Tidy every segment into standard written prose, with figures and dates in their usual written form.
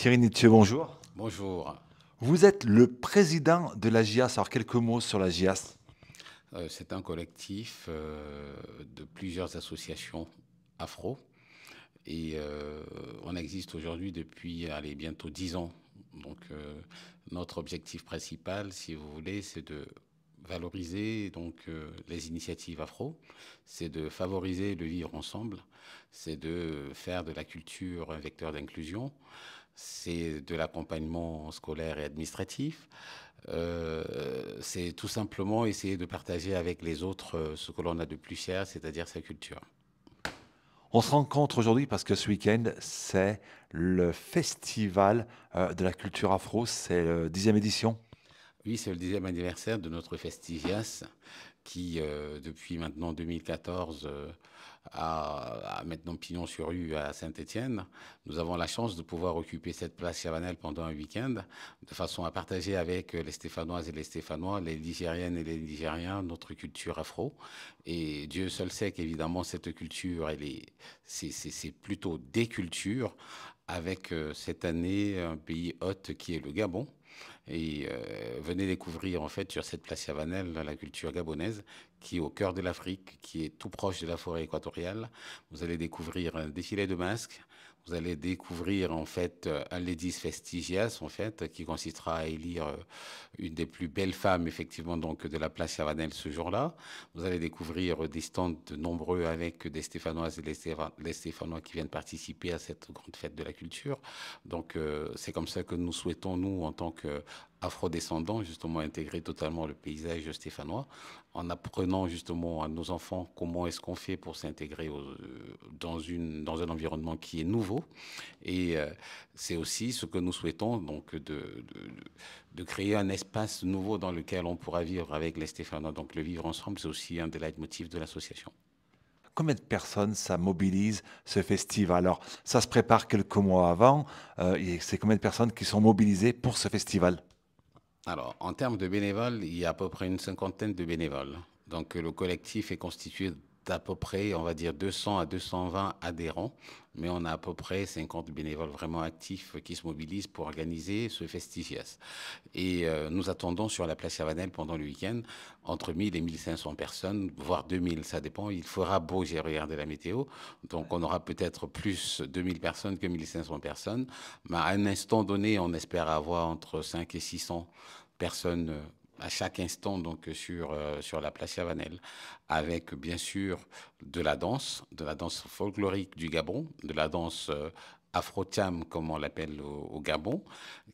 Thierry Nietzsche, bonjour. Bonjour. Vous êtes le président de la GIAS. Alors, quelques mots sur la GIAS. C'est un collectif de plusieurs associations afro et on existe aujourd'hui depuis bientôt 10 ans. Donc notre objectif principal, si vous voulez, c'est de valoriser les initiatives afro, c'est de favoriser le vivre ensemble, c'est de faire de la culture un vecteur d'inclusion, c'est de l'accompagnement scolaire et administratif. C'est tout simplement essayer de partager avec les autres ce que l'on a de plus cher, c'est-à-dire sa culture. On se rencontre aujourd'hui parce que ce week-end, c'est le festival de la culture afro. C'est la 10e édition. Oui, c'est le 10e anniversaire de notre Festivias qui, depuis maintenant 2014, a maintenant pignon sur rue à Saint-Étienne. Nous avons la chance de pouvoir occuper cette place Chavanel pendant un week-end, de façon à partager avec les Stéphanoises et les Stéphanois, les Ligériennes et les Ligériens, notre culture afro. Et Dieu seul sait qu'évidemment, cette culture, c'est plutôt des cultures, avec cette année un pays hôte qui est le Gabon. Et venez découvrir en fait sur cette place Chavanel la culture gabonaise qui est au cœur de l'Afrique, qui est tout proche de la forêt équatoriale. Vous allez découvrir un défilé de masques. Vous allez découvrir en fait un Ladies Festigias en fait qui consistera à élire une des plus belles femmes effectivement donc de la place Chavanel ce jour-là. Vous allez découvrir des stands nombreux avec des Stéphanoises et les Stéphanois qui viennent participer à cette grande fête de la culture. Donc c'est comme ça que nous souhaitons nous en tant que afrodescendants, justement intégrer totalement le paysage stéphanois, en apprenant justement à nos enfants comment est-ce qu'on fait pour s'intégrer dans un environnement qui est nouveau. Et c'est aussi ce que nous souhaitons, donc de créer un espace nouveau dans lequel on pourra vivre avec les Stéphanois. Donc le vivre ensemble, c'est aussi un des leitmotifs de l'association. Combien de personnes ça mobilise ce festival? Alors, ça se prépare quelques mois avant. Et c'est combien de personnes qui sont mobilisées pour ce festival? Alors, en termes de bénévoles, il y a à peu près une cinquantaine de bénévoles. Donc, le collectif est constitué d'à peu près, on va dire, 200 à 220 adhérents, mais on a à peu près 50 bénévoles vraiment actifs qui se mobilisent pour organiser ce Festigias. Et nous attendons sur la place Chavanel pendant le week-end entre 1000 et 1500 personnes, voire 2000, ça dépend. Il fera beau, j'ai regardé la météo, donc on aura peut-être plus 2000 personnes que 1500 personnes. Mais à un instant donné, on espère avoir entre 5 et 600 personnes à chaque instant donc sur la place Chavanel, avec bien sûr de la danse folklorique du Gabon, de la danse afro-tiam comme on l'appelle au Gabon,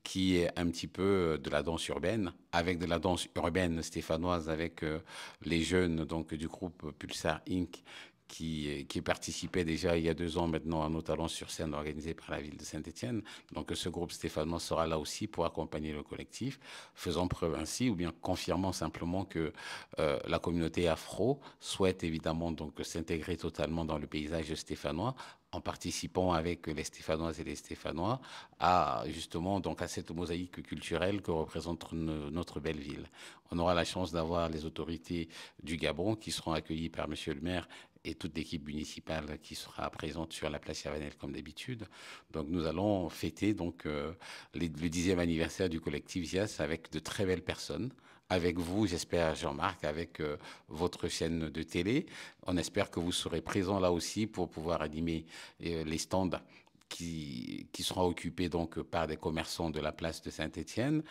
qui est un petit peu de la danse urbaine, avec de la danse urbaine stéphanoise avec les jeunes donc du groupe Pulsar Inc. Qui participait déjà il y a 2 ans maintenant à nos talents sur scène organisés par la ville de Saint-Étienne. Donc ce groupe stéphanois sera là aussi pour accompagner le collectif, faisant preuve ainsi ou bien confirmant simplement que la communauté afro souhaite évidemment donc s'intégrer totalement dans le paysage stéphanois en participant avec les Stéphanoises et les Stéphanois à justement donc à cette mosaïque culturelle que représente notre belle ville. On aura la chance d'avoir les autorités du Gabon qui seront accueillies par Monsieur le maire et toute l'équipe municipale qui sera présente sur la place Chavanel comme d'habitude. Donc nous allons fêter donc le 10e anniversaire du collectif GIAS avec de très belles personnes. Avec vous, j'espère, Jean-Marc, avec votre chaîne de télé. On espère que vous serez présent là aussi pour pouvoir animer les stands qui seront occupés donc par des commerçants de la place de Saint-Étienne,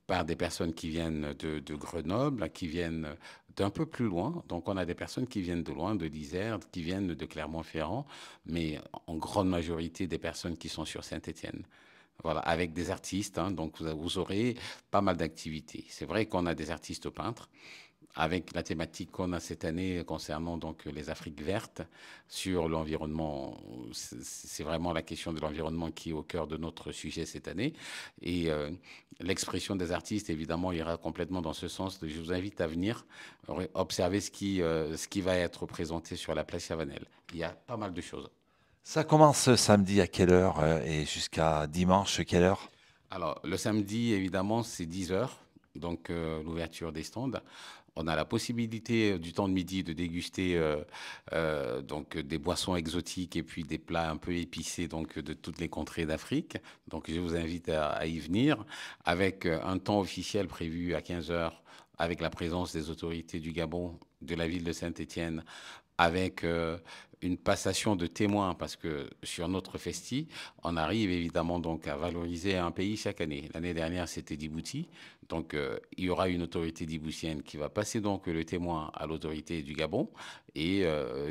par des personnes qui viennent de Grenoble, qui viennent d'un peu plus loin. Donc on a des personnes qui viennent de loin, de l'Isère, qui viennent de Clermont-Ferrand, mais en grande majorité des personnes qui sont sur Saint-Étienne. Voilà, avec des artistes, hein, donc vous aurez pas mal d'activités. C'est vrai qu'on a des artistes peintres, avec la thématique qu'on a cette année concernant donc les Afriques vertes sur l'environnement. C'est vraiment la question de l'environnement qui est au cœur de notre sujet cette année. Et l'expression des artistes, évidemment, ira complètement dans ce sens. Je vous invite à venir observer ce qui va être présenté sur la place Chavanel. Il y a pas mal de choses. Ça commence samedi à quelle heure et jusqu'à dimanche quelle heure? Alors, le samedi, évidemment, c'est 10 heures, donc l'ouverture des stands. On a la possibilité du temps de midi de déguster donc des boissons exotiques et puis des plats un peu épicés donc de toutes les contrées d'Afrique. Donc je vous invite à y venir avec un temps officiel prévu à 15 heures avec la présence des autorités du Gabon, de la ville de Saint-Étienne, avec une passation de témoins, parce que sur notre festi, on arrive évidemment donc à valoriser un pays chaque année. L'année dernière, c'était Djibouti. Donc, il y aura une autorité djiboutienne qui va passer donc le témoin à l'autorité du Gabon. Et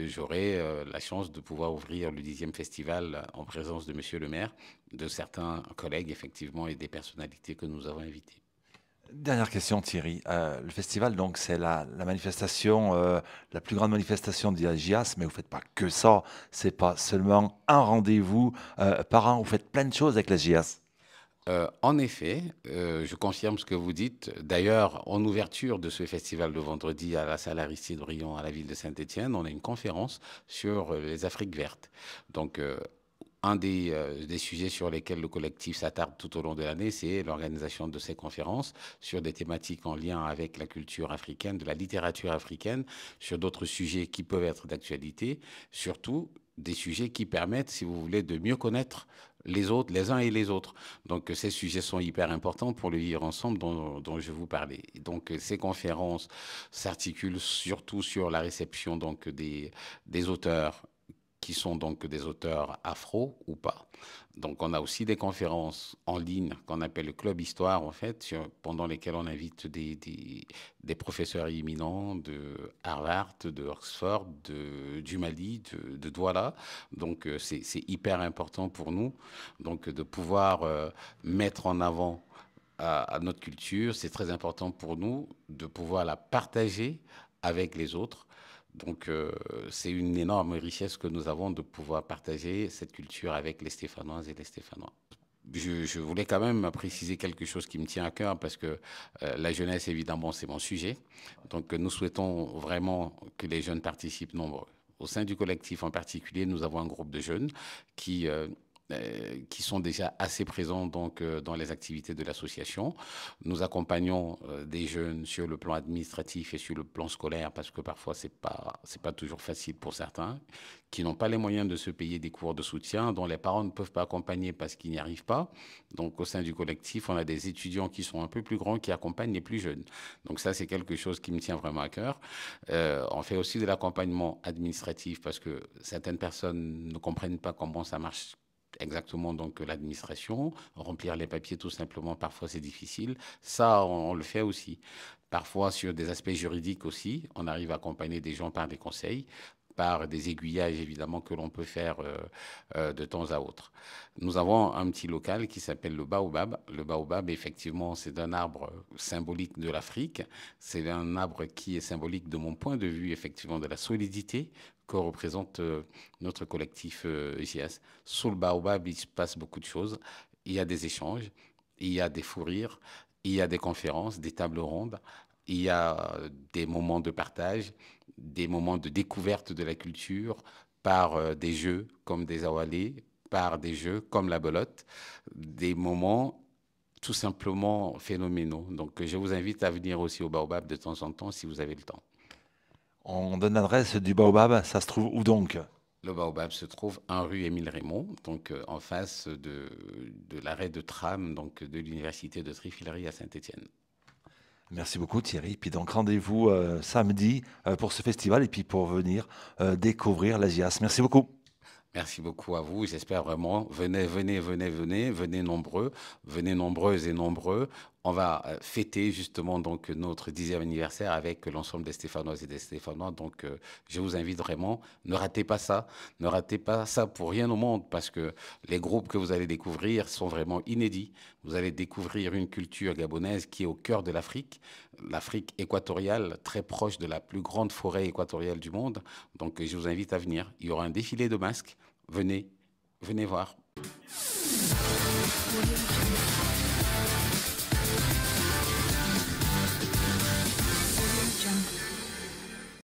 j'aurai la chance de pouvoir ouvrir le 10e festival en présence de Monsieur le maire, de certains collègues, effectivement, et des personnalités que nous avons invitées. Dernière question, Thierry. Le festival, donc, c'est la manifestation, la plus grande manifestation de la JIAS, mais vous faites pas que ça. C'est pas seulement un rendez-vous par an. Vous faites plein de choses avec la JIAS. En effet, je confirme ce que vous dites. D'ailleurs, en ouverture de ce festival de vendredi à la salle Aristide Briand à la ville de Saint-Étienne, on a une conférence sur les Afriques vertes. Donc, un des sujets sur lesquels le collectif s'attarde tout au long de l'année, c'est l'organisation de ces conférences sur des thématiques en lien avec la culture africaine, de la littérature africaine, sur d'autres sujets qui peuvent être d'actualité, surtout des sujets qui permettent, si vous voulez, de mieux connaître les autres, les uns et les autres. Donc ces sujets sont hyper importants pour le vivre ensemble dont je vous parlais. Donc ces conférences s'articulent surtout sur la réception donc des auteurs qui sont donc des auteurs afro ou pas. Donc on a aussi des conférences en ligne qu'on appelle le Club Histoire, en fait, pendant lesquelles on invite des professeurs éminents de Harvard, de Oxford, du Mali, de Douala. Donc c'est hyper important pour nous donc, de pouvoir mettre en avant à notre culture. C'est très important pour nous de pouvoir la partager avec les autres. Donc, c'est une énorme richesse que nous avons de pouvoir partager cette culture avec les Stéphanoises et les Stéphanois. Je voulais quand même préciser quelque chose qui me tient à cœur parce que la jeunesse, évidemment, c'est mon sujet. Donc, nous souhaitons vraiment que les jeunes participent nombreux. Au sein du collectif en particulier, nous avons un groupe de jeunes qui sont déjà assez présents donc, dans les activités de l'association. Nous accompagnons des jeunes sur le plan administratif et sur le plan scolaire parce que parfois, c'est pas toujours facile pour certains qui n'ont pas les moyens de se payer des cours de soutien, dont les parents ne peuvent pas accompagner parce qu'ils n'y arrivent pas. Donc, au sein du collectif, on a des étudiants qui sont un peu plus grands qui accompagnent les plus jeunes. Donc, ça, c'est quelque chose qui me tient vraiment à cœur. On fait aussi de l'accompagnement administratif parce que certaines personnes ne comprennent pas comment ça marche exactement donc l'administration, remplir les papiers tout simplement, parfois c'est difficile. Ça, on le fait aussi. Parfois sur des aspects juridiques aussi, on arrive à accompagner des gens par des conseils, par des aiguillages évidemment que l'on peut faire de temps à autre. Nous avons un petit local qui s'appelle le Baobab. Le Baobab, effectivement, c'est un arbre symbolique de l'Afrique. C'est un arbre qui est symbolique de mon point de vue, effectivement, de la solidité que représente notre collectif JS. Sous le Baobab, il se passe beaucoup de choses. Il y a des échanges, il y a des fous rires, il y a des conférences, des tables rondes, il y a des moments de partage, des moments de découverte de la culture par des jeux comme des awalés, par des jeux comme la belote, des moments tout simplement phénoménaux. Donc je vous invite à venir aussi au Baobab de temps en temps si vous avez le temps. On donne l'adresse du Baobab, ça se trouve où donc? Le Baobab se trouve en rue Émile Raymond, donc en face de l'arrêt de tram donc, de l'université de Trifillerie à Saint-Étienne. Merci beaucoup Thierry. Puis donc rendez-vous samedi pour ce festival et puis pour venir découvrir la JIAS. Merci beaucoup. Merci beaucoup à vous. J'espère vraiment. Venez, venez, venez, venez, venez nombreux, venez nombreuses et nombreux. On va fêter justement donc notre 10e anniversaire avec l'ensemble des Stéphanoises et des Stéphanois. Donc, je vous invite vraiment, ne ratez pas ça. Ne ratez pas ça pour rien au monde parce que les groupes que vous allez découvrir sont vraiment inédits. Vous allez découvrir une culture gabonaise qui est au cœur de l'Afrique, l'Afrique équatoriale, très proche de la plus grande forêt équatoriale du monde. Donc, je vous invite à venir. Il y aura un défilé de masques. Venez, venez voir.